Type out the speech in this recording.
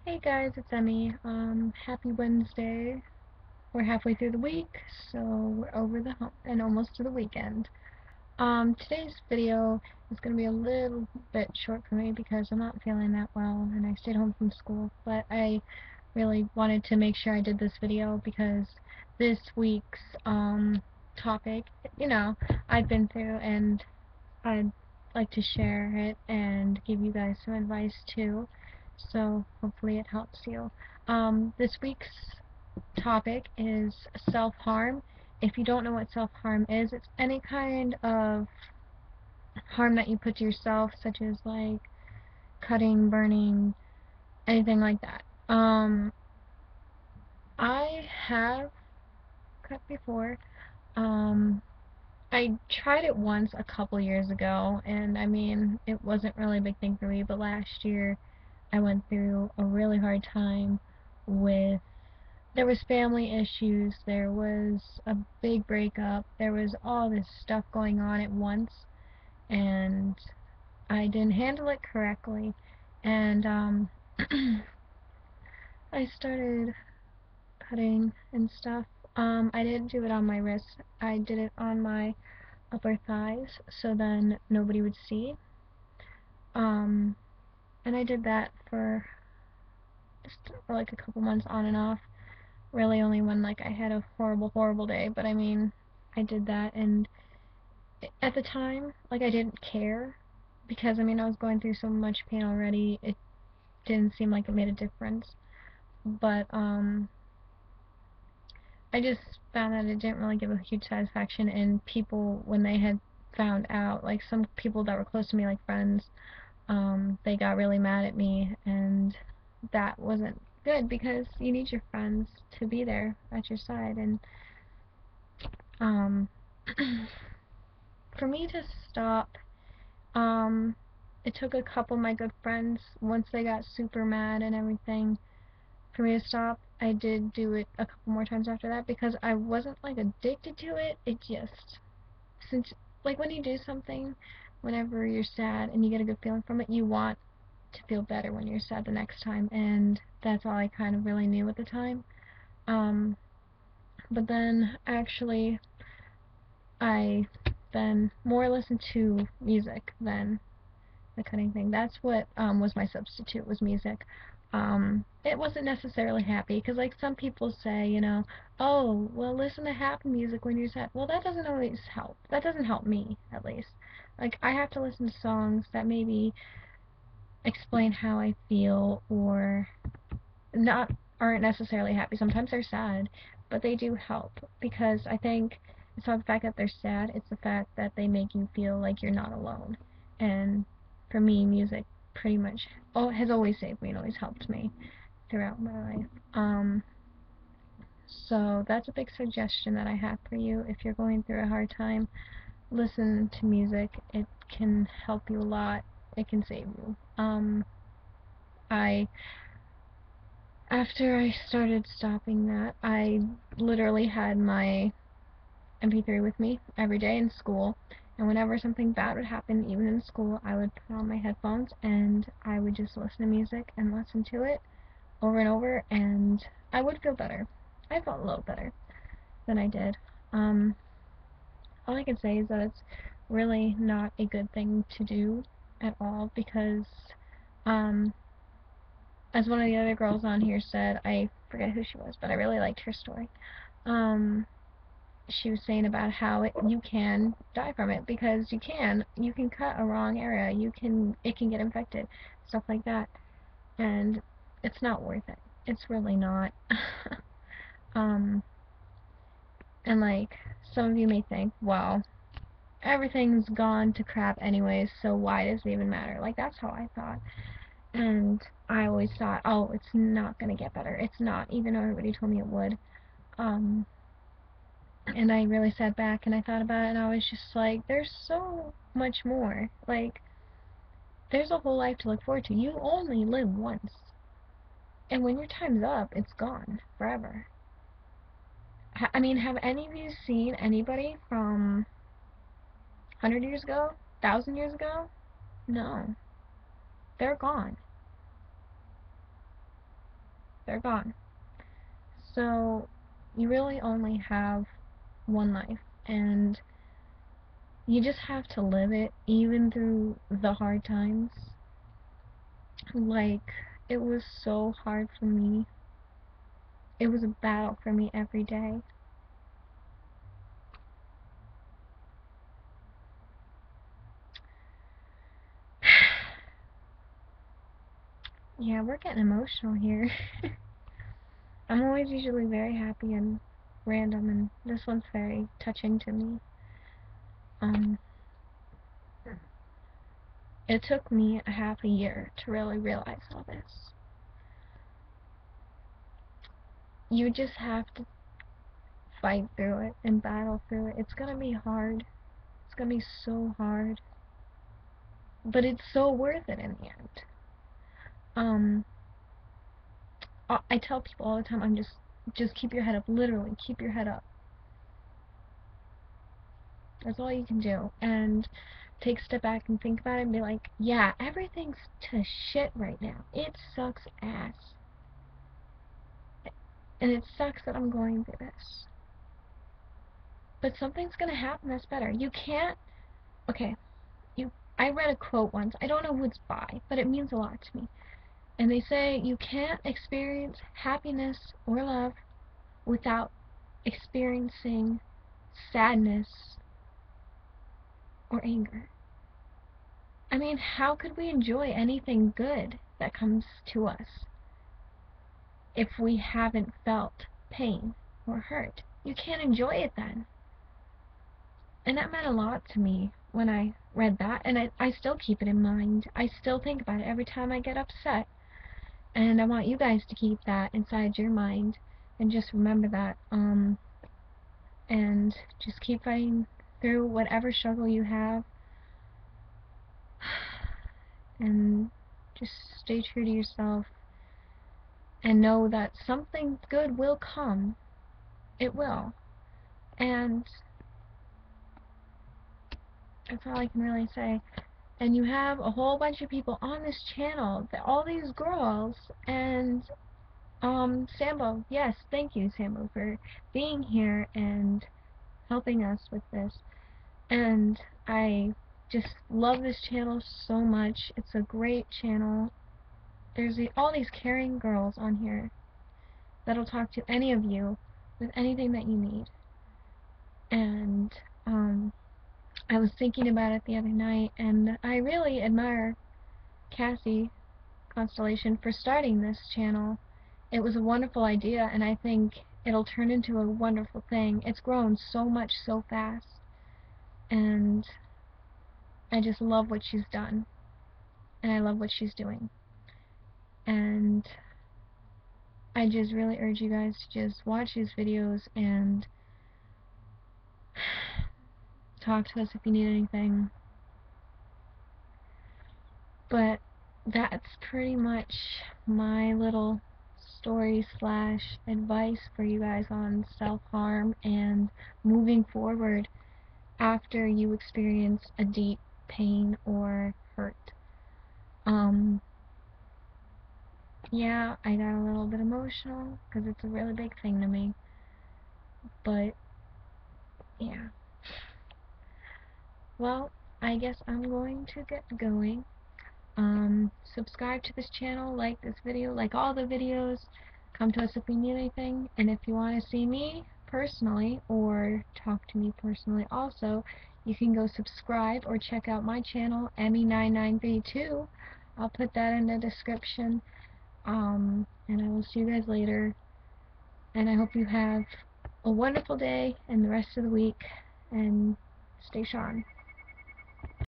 Hey guys, it's Emmy. Happy Wednesday. We're halfway through the week, so we're over the hump and almost to the weekend. Today's video is going to be a little bit short for me because I'm not feeling that well and I stayed home from school, but I really wanted to make sure I did this video because this week's topic, you know, I've been through and I'd like to share it and give you guys some advice too. So hopefully it helps you. This week's topic is self-harm. If you don't know what self-harm is, it's any kind of harm that you put to yourself, such as like cutting, burning, anything like that. I have cut before. Um, I tried it once a couple years ago, and I mean, it wasn't really a big thing for me, but last year I went through a really hard time with there was family issues, there was a big breakup, there was all this stuff going on at once, and I didn't handle it correctly, and I started cutting and stuff. I didn't do it on my wrist, I did it on my upper thighs, so then nobody would see. Um, and I did that for just for like a couple months on and off. Really only when like I had a horrible day, but I mean, I did that, and at the time, like, I didn't care because I mean I was going through so much pain already. It didn't seem like it made a difference, but I just found that it didn't really give a huge satisfaction, and people, when they had found out, like some people that were close to me, like friends, they got really mad at me, and that wasn't good because you need your friends to be there at your side. And um for me to stop, um it took a couple of my good friends, once they got super mad and everything, for me to stop. I did do it a couple more times after that because I wasn't like addicted to it. It just, since, like, when you do something, whenever you're sad and you get a good feeling from it, you want to feel better when you're sad the next time, and that's all I kind of really knew at the time. Um, but then actually, I then more listened to music than the cutting thing. That's what was my substitute, was music. It wasn't necessarily happy, because like some people say, oh, well, listen to happy music when you're sad. Well, that doesn't always help. That doesn't help me, at least. Like, I have to listen to songs that maybe explain how I feel, or not aren't necessarily happy. Sometimes they're sad, but they do help, because I think it's not the fact that they're sad, it's the fact that they make you feel like you're not alone. And for me, music pretty much has always saved me and always helped me throughout my life. So that's a big suggestion that I have for you. If you're going through a hard time, listen to music. It can help you a lot. It can save you. I After I started stopping that, I literally had my MP3 with me every day in school, and whenever something bad would happen, even in school, I would put on my headphones and I would just listen to music and listen to it over and over, and I would feel better. I felt a little better than I did. Um, all I can say is that it's really not a good thing to do at all, because um, as one of the other girls on here said, I forget who she was, but I really liked her story. Um, she was saying about how you can die from it, because you can cut a wrong area, it can get infected, stuff like that, and it's not worth it. It's really not. um, and like, some of you may think, well, everything's gone to crap anyways, so why does it even matter? Like, that's how I thought. And I always thought, oh, it's not gonna get better. It's not, even though everybody told me it would. Um, and I really sat back and I thought about it, and I was just like, there's so much more. Like, there's a whole life to look forward to. You only live once. And when your time's up, it's gone forever. I mean, have any of you seen anybody from 100 years ago? 1,000 years ago? No. They're gone. they're gone. So you really only have one life, and you just have to live it even through the hard times. Like, it was so hard for me. It was a battle for me every day. Yeah, we're getting emotional here. I'm always usually very happy and random, and this one's very touching to me. Um, it took me a half a year to really realize all this. You just have to fight through it and battle through it. It's gonna be hard. It's gonna be so hard. But it's so worth it in the end. Um, I tell people all the time, just keep your head up. Literally, keep your head up. That's all you can do. And take a step back and think about it and be like, yeah, everything's to shit right now. It sucks ass. And it sucks that I'm going through this. But something's gonna happen that's better. You can't, okay, I read a quote once. I don't know who it's by, but it means a lot to me. And they say you can't experience happiness or love without experiencing sadness or anger. I mean, how could we enjoy anything good that comes to us if we haven't felt pain or hurt? You can't enjoy it then. And that meant a lot to me when I read that, and I still keep it in mind. I still think about it every time I get upset. And I want you guys to keep that inside your mind and just remember that. And just keep fighting through whatever struggle you have. And just stay true to yourself. And know that something good will come. It will. And that's all I can really say. And you have a whole bunch of people on this channel, all these girls, and Sambo, yes, thank you, Sambo, for being here and helping us with this. And I just love this channel so much. It's a great channel. There's all these caring girls on here that'll talk to any of you with anything that you need. And I was thinking about it the other night, and I really admire Cassie Constellation for starting this channel. It was a wonderful idea, and I think it'll turn into a wonderful thing. It's grown so much so fast, and I just love what she's done, and I love what she's doing. And I just really urge you guys to just watch these videos and talk to us if you need anything. But that's pretty much my little story slash advice for you guys on self-harm and moving forward after you experience a deep pain or hurt. Yeah, I got a little bit emotional because it's a really big thing to me. But yeah. Well, I guess I'm going to get going. Subscribe to this channel, like this video, like all the videos. Come to us if you need anything. And if you want to see me personally or talk to me personally also, you can go subscribe or check out my channel, Emmy9932. I'll put that in the description. And I will see you guys later. And I hope you have a wonderful day and the rest of the week. And stay strong.